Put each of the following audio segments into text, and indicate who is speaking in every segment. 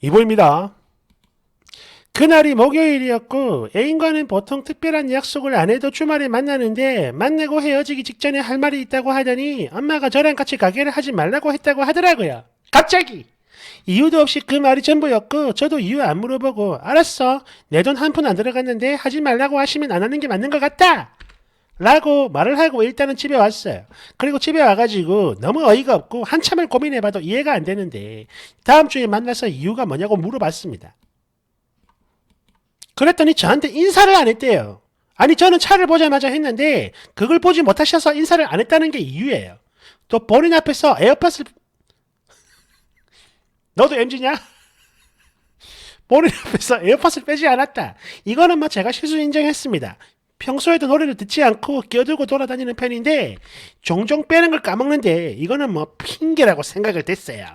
Speaker 1: 이보입니다. 그날이 목요일이었고 애인과는 보통 특별한 약속을 안 해도 주말에 만나는데 만나고 헤어지기 직전에 할 말이 있다고 하더니 엄마가 저랑 같이 가게를 하지 말라고 했다고 하더라고요. 갑자기! 이유도 없이 그 말이 전부였고 저도 이유 안 물어보고 알았어. 내 돈 한 푼 안 들어갔는데 하지 말라고 하시면 안 하는 게 맞는 것 같다. 라고 말을 하고 일단은 집에 왔어요. 그리고 집에 와가지고 너무 어이가 없고 한참을 고민해봐도 이해가 안 되는데 다음 주에 만나서 이유가 뭐냐고 물어봤습니다. 그랬더니 저한테 인사를 안 했대요. 아니 저는 차를 보자마자 했는데 그걸 보지 못하셔서 인사를 안 했다는 게 이유예요. 또 본인 앞에서 에어팟을 너도 MG냐? 본인 앞에서 에어팟을 빼지 않았다. 이거는 뭐 제가 실수 인정했습니다. 평소에도 노래를 듣지 않고 끼어들고 돌아다니는 편인데 종종 빼는 걸 까먹는데 이거는 뭐 핑계라고 생각을 됐어요.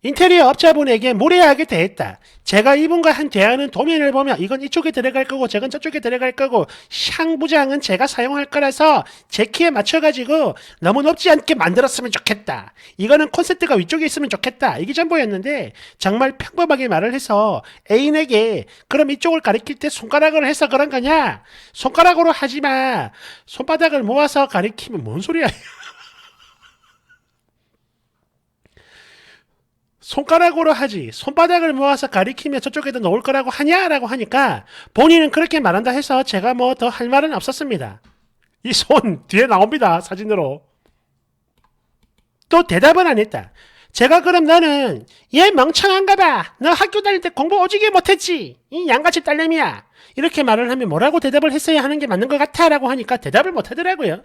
Speaker 1: 인테리어 업자분에게 무례하게 대했다. 제가 이분과 한 대화는 도면을 보면 이건 이쪽에 들어갈 거고 저건 저쪽에 들어갈 거고 샹부장은 제가 사용할 거라서 제 키에 맞춰가지고 너무 높지 않게 만들었으면 좋겠다. 이거는 콘센트가 위쪽에 있으면 좋겠다. 이게 전부였는데 정말 평범하게 말을 해서 애인에게 그럼 이쪽을 가리킬 때 손가락으로 해서 그런 거냐? 손가락으로 하지 마. 손바닥을 모아서 가리키면 뭔 소리야? 손가락으로 하지 손바닥을 모아서 가리키며 저쪽에도 놓을 거라고 하냐라고 하니까 본인은 그렇게 말한다 해서 제가 뭐 더 할 말은 없었습니다. 이 손 뒤에 나옵니다. 사진으로. 또 대답은 안 했다. 제가 그럼 너는 얘 멍청한가 봐. 너 학교 다닐 때 공부 오지게 못했지. 이 양같이 딸내미야. 이렇게 말을 하면 뭐라고 대답을 했어야 하는 게 맞는 것 같아 라고 하니까 대답을 못 하더라고요.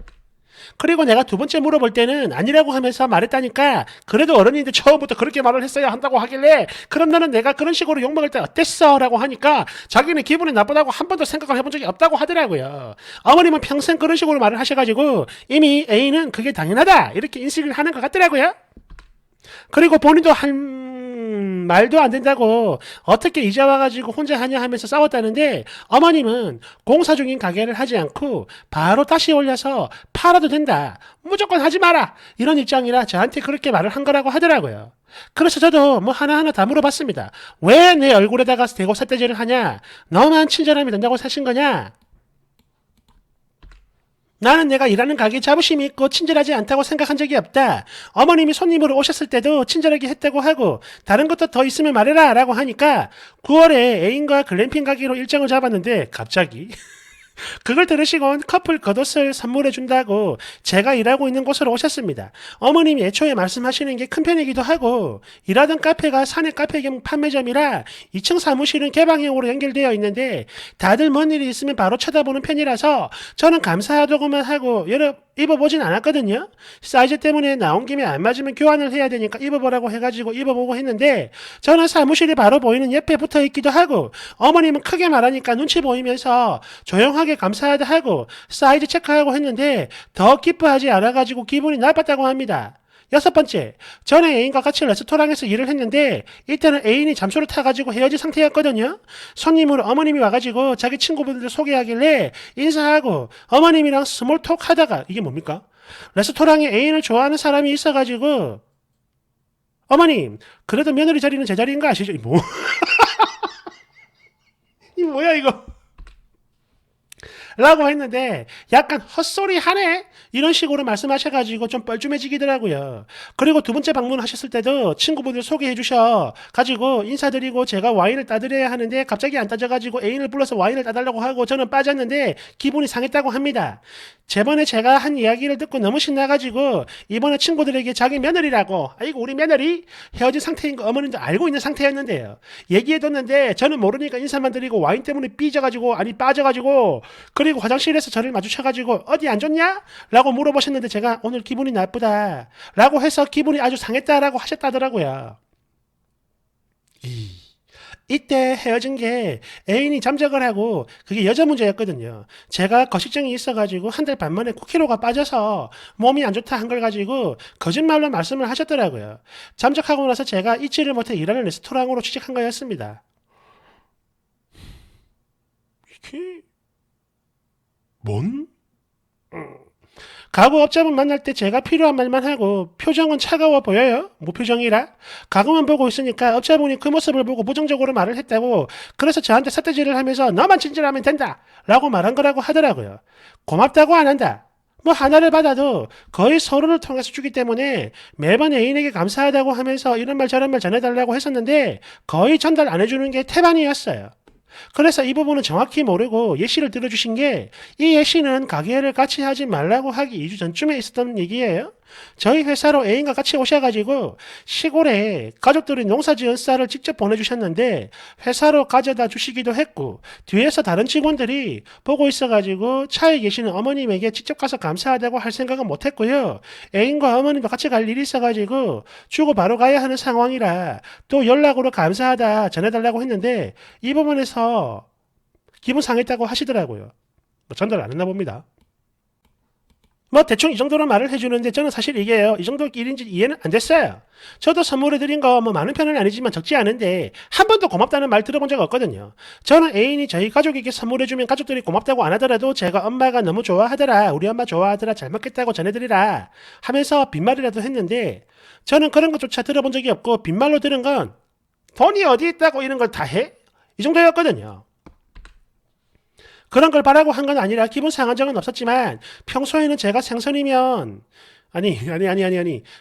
Speaker 1: 그리고 내가 두 번째 물어볼 때는 아니라고 하면서 말했다니까 그래도 어른인데 처음부터 그렇게 말을 했어야 한다고 하길래 그럼 너는 내가 그런 식으로 욕먹을 때 어땠어? 라고 하니까 자기는 기분이 나쁘다고 한 번도 생각을 해본 적이 없다고 하더라고요. 어머님은 평생 그런 식으로 말을 하셔가지고 이미 애인은 그게 당연하다 이렇게 인식을 하는 것 같더라고요. 그리고 본인도 할 말도 안 된다고 어떻게 이제 와가지고 혼자 하냐 하면서 싸웠다는데 어머님은 공사 중인 가게를 하지 않고 바로 다시 올려서 팔아도 된다. 무조건 하지 마라. 이런 입장이라 저한테 그렇게 말을 한 거라고 하더라고요. 그래서 저도 뭐 하나하나 다 물어봤습니다. 왜 내 얼굴에다가 대고 삿대질을 하냐? 너만 친절함이 된다고 사신 거냐? 나는 내가 일하는 가게에 자부심이 있고 친절하지 않다고 생각한 적이 없다. 어머님이 손님으로 오셨을 때도 친절하게 했다고 하고 다른 것도 더 있으면 말해라 라고 하니까 9월에 애인과 글램핑 가기로 일정을 잡았는데 갑자기 그걸 들으시곤 커플 겉옷을 선물해 준다고 제가 일하고 있는 곳으로 오셨습니다. 어머님이 애초에 말씀하시는 게 큰 편이기도 하고 일하던 카페가 사내 카페 겸 판매점이라 2층 사무실은 개방형으로 연결되어 있는데 다들 뭔 일이 있으면 바로 쳐다보는 편이라서 저는 감사하다고만 하고 여러 입어보진 않았거든요. 사이즈 때문에 나온 김에 안 맞으면 교환을 해야 되니까 입어보라고 해가지고 입어보고 했는데 저는 사무실이 바로 보이는 옆에 붙어 있기도 하고 어머님은 크게 말하니까 눈치 보이면서 조용하게 감사하다 하고 사이즈 체크하고 했는데 더 기뻐하지 않아가지고 기분이 나빴다고 합니다. 여섯 번째, 전에 애인과 같이 레스토랑에서 일을 했는데 이때는 애인이 잠수를 타가지고 헤어진 상태였거든요. 손님으로 어머님이 와가지고 자기 친구분들 소개하길래 인사하고 어머님이랑 스몰톡 하다가 이게 뭡니까? 레스토랑에 애인을 좋아하는 사람이 있어가지고 어머님 그래도 며느리 자리는 제 자리인 거 아시죠? 이 뭐야 이거? 라고 했는데 약간 헛소리 하네? 이런 식으로 말씀하셔가지고 좀 뻘쭘해지기더라고요. 그리고 두 번째 방문하셨을 때도 친구분들 소개해 주셔 가지고 인사드리고 제가 와인을 따드려야 하는데 갑자기 안 따져가지고 애인을 불러서 와인을 따달라고 하고 저는 빠졌는데 기분이 상했다고 합니다. 저번에 제가 한 이야기를 듣고 너무 신나가지고 이번에 친구들에게 자기 며느리라고 아이고 우리 며느리 헤어진 상태인 거 어머님도 알고 있는 상태였는데요. 얘기해뒀는데 저는 모르니까 인사만 드리고 와인 때문에 삐져가지고 아니 빠져가지고 그리고 화장실에서 저를 마주쳐가지고 어디 안 좋냐? 라고 물어보셨는데 제가 오늘 기분이 나쁘다 라고 해서 기분이 아주 상했다라고 하셨다더라고요. 이때 헤어진 게 애인이 잠적을 하고 그게 여자 문제였거든요. 제가 거식증이 있어가지고 한 달 반 만에 9kg가 빠져서 몸이 안 좋다 한 걸 가지고 거짓말로 말씀을 하셨더라고요. 잠적하고 나서 제가 잊지를 못해 일하는 레스토랑으로 취직한 거였습니다. 이게 뭔? 가구업자분 만날 때 제가 필요한 말만 하고 표정은 차가워 보여요? 무표정이라? 가구만 보고 있으니까 업자분이 그 모습을 보고 부정적으로 말을 했다고 그래서 저한테 삿대질을 하면서 너만 친절하면 된다 라고 말한 거라고 하더라고요. 고맙다고 안 한다. 뭐 하나를 받아도 거의 서로를 통해서 주기 때문에 매번 애인에게 감사하다고 하면서 이런 말 저런 말 전해달라고 했었는데 거의 전달 안 해주는 게 태반이었어요. 그래서 이 부분은 정확히 모르고 예시를 들어주신 게 이 예시는 가게를 같이 하지 말라고 하기 2주 전쯤에 있었던 얘기예요. 저희 회사로 애인과 같이 오셔가지고 시골에 가족들이 농사지은 쌀을 직접 보내주셨는데 회사로 가져다 주시기도 했고 뒤에서 다른 직원들이 보고 있어가지고 차에 계시는 어머님에게 직접 가서 감사하다고 할 생각은 못했고요. 애인과 어머님도 같이 갈 일이 있어가지고 주고 바로 가야 하는 상황이라 또 연락으로 감사하다 전해달라고 했는데 이 부분에서 기분 상했다고 하시더라고요. 뭐 전달 안 했나 봅니다. 뭐 대충 이 정도로 말을 해주는데 저는 사실 이게요. 이 정도 일인지 이해는 안 됐어요. 저도 선물해드린 거 뭐 많은 편은 아니지만 적지 않은데 한 번도 고맙다는 말 들어본 적 없거든요. 저는 애인이 저희 가족에게 선물해주면 가족들이 고맙다고 안 하더라도 제가 엄마가 너무 좋아하더라. 우리 엄마 좋아하더라. 잘 먹겠다고 전해드리라 하면서 빈말이라도 했는데 저는 그런 것조차 들어본 적이 없고 빈말로 들은 건 돈이 어디 있다고 이런 걸 다 해? 이 정도였거든요. 그런 걸 바라고 한 건 아니라 기분 상한 적은 없었지만 평소에는 제가 생선이면 아니.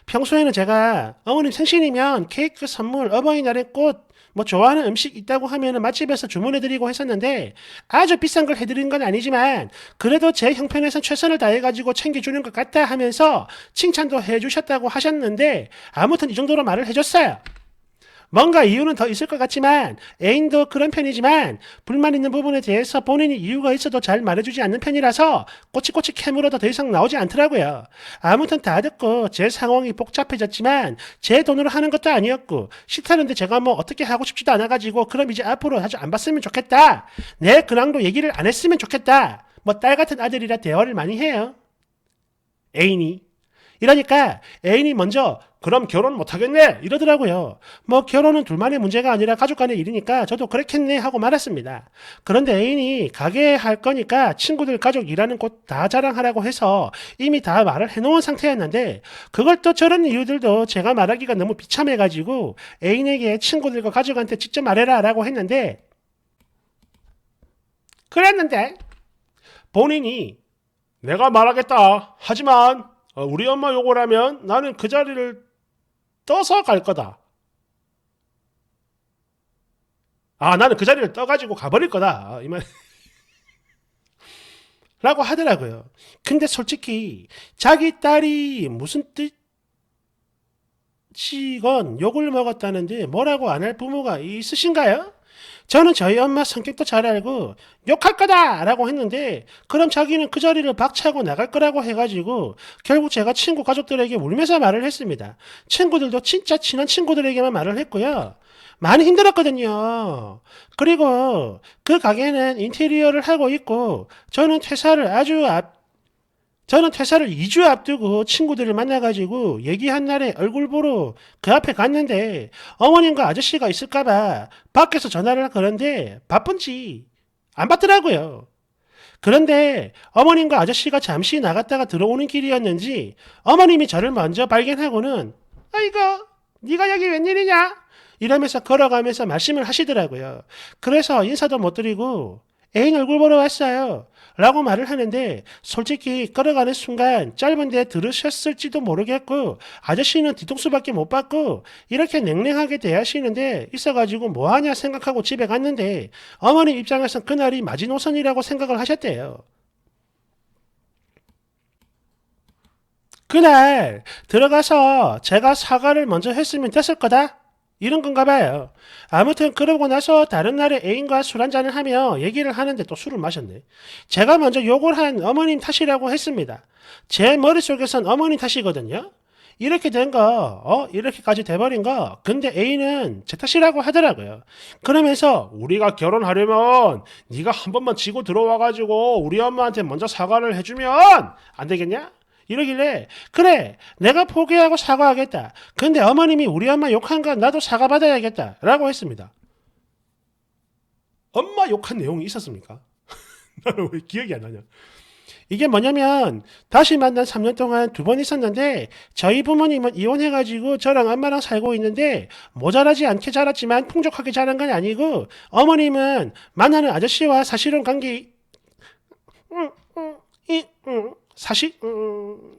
Speaker 1: 평소에는 제가 어머님 생신이면 케이크 선물, 어버이날에 꽃, 뭐 좋아하는 음식 있다고 하면은 맛집에서 주문해드리고 했었는데 아주 비싼 걸 해드린 건 아니지만 그래도 제 형편에선 최선을 다해가지고 챙겨주는 것 같다 하면서 칭찬도 해주셨다고 하셨는데 아무튼 이 정도로 말을 해줬어요. 뭔가 이유는 더 있을 것 같지만 애인도 그런 편이지만 불만 있는 부분에 대해서 본인이 이유가 있어도 잘 말해주지 않는 편이라서 꼬치꼬치 캐물어도 더 이상 나오지 않더라고요. 아무튼 다 듣고 제 상황이 복잡해졌지만 제 돈으로 하는 것도 아니었고 싫다는데 제가 뭐 어떻게 하고 싶지도 않아가지고 그럼 이제 앞으로 자주 안 봤으면 좋겠다. 내 근황도 얘기를 안 했으면 좋겠다. 뭐 딸 같은 아들이라 대화를 많이 해요. 애인이. 이러니까 애인이 먼저 그럼 결혼 못하겠네 이러더라고요. 뭐 결혼은 둘만의 문제가 아니라 가족 간의 일이니까 저도 그렇겠네 하고 말았습니다. 그런데 애인이 가게 할 거니까 친구들 가족 일하는 곳 다 자랑하라고 해서 이미 다 말을 해놓은 상태였는데 그걸 또 저런 이유들도 제가 말하기가 너무 비참해가지고 애인에게 친구들과 가족한테 직접 말해라 라고 했는데 그랬는데 본인이 내가 말하겠다 하지만 우리 엄마 욕을 하면 나는 그 자리를 떠서 갈 거다. 나는 그 자리를 떠가지고 가버릴 거다. 이 말. 라고 하더라고요. 근데 솔직히 자기 딸이 무슨 뜻이건 욕을 먹었다는데 뭐라고 안 할 부모가 있으신가요? 저는 저희 엄마 성격도 잘 알고 욕할 거다 라고 했는데 그럼 자기는 그 자리를 박차고 나갈 거라고 해가지고 결국 제가 친구 가족들에게 울면서 말을 했습니다. 친구들도 진짜 친한 친구들에게만 말을 했고요. 많이 힘들었거든요. 그리고 그 가게는 인테리어를 하고 있고 저는 퇴사를 2주 앞두고 친구들을 만나가지고 얘기한 날에 얼굴 보러 그 앞에 갔는데 어머님과 아저씨가 있을까봐 밖에서 전화를 거는데 바쁜지 안 받더라고요. 그런데 어머님과 아저씨가 잠시 나갔다가 들어오는 길이었는지 어머님이 저를 먼저 발견하고는 아이고 네가 여기 웬일이냐? 이러면서 걸어가면서 말씀을 하시더라고요. 그래서 인사도 못 드리고 애인 얼굴 보러 왔어요. 라고 말을 하는데 솔직히 걸어가는 순간 짧은데 들으셨을지도 모르겠고 아저씨는 뒤통수밖에 못 받고 이렇게 냉랭하게 대하시는데 있어가지고 뭐하냐 생각하고 집에 갔는데 어머님 입장에선 그날이 마지노선이라고 생각을 하셨대요. 그날 들어가서 제가 사과를 먼저 했으면 됐을 거다? 이런 건가 봐요. 아무튼 그러고 나서 다른 날에 애인과 술 한잔을 하며 얘기를 하는데 또 술을 마셨네. 제가 먼저 욕을 한 어머님 탓이라고 했습니다. 제 머릿속에선 어머님 탓이거든요. 이렇게 된 거, 이렇게까지 돼버린 거, 근데 A는 제 탓이라고 하더라고요. 그러면서 우리가 결혼하려면 네가 한 번만 지고 들어와가지고 우리 엄마한테 먼저 사과를 해주면 안 되겠냐? 이러길래 그래 내가 포기하고 사과하겠다. 근데 어머님이 우리 엄마 욕한 건 나도 사과받아야겠다 라고 했습니다. 엄마 욕한 내용이 있었습니까? 나는 왜 기억이 안 나냐. 이게 뭐냐면 다시 만난 3년 동안 2번 있었는데 저희 부모님은 이혼해가지고 저랑 엄마랑 살고 있는데 모자라지 않게 자랐지만 풍족하게 자란 건 아니고 어머님은 만나는 아저씨와 사실혼 관계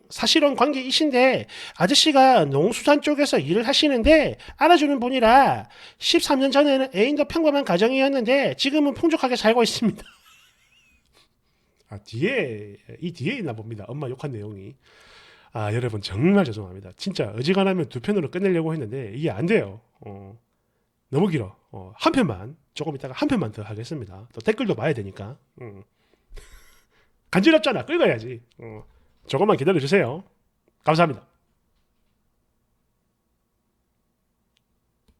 Speaker 1: 사실혼 관계이신데 아저씨가 농수산 쪽에서 일을 하시는데 알아주는 분이라 13년 전에는 애인도 평범한 가정이었는데 지금은 풍족하게 살고 있습니다. 이 뒤에 있나 봅니다. 엄마 욕한 내용이. 여러분 정말 죄송합니다. 진짜 어지간하면 2편으로 끝내려고 했는데 이게 안 돼요. 너무 길어. 한 편만 조금 이따가 한 편만 더 하겠습니다. 또 댓글도 봐야 되니까. 간지럽잖아. 끌어야지. 조금만 기다려 주세요. 감사합니다.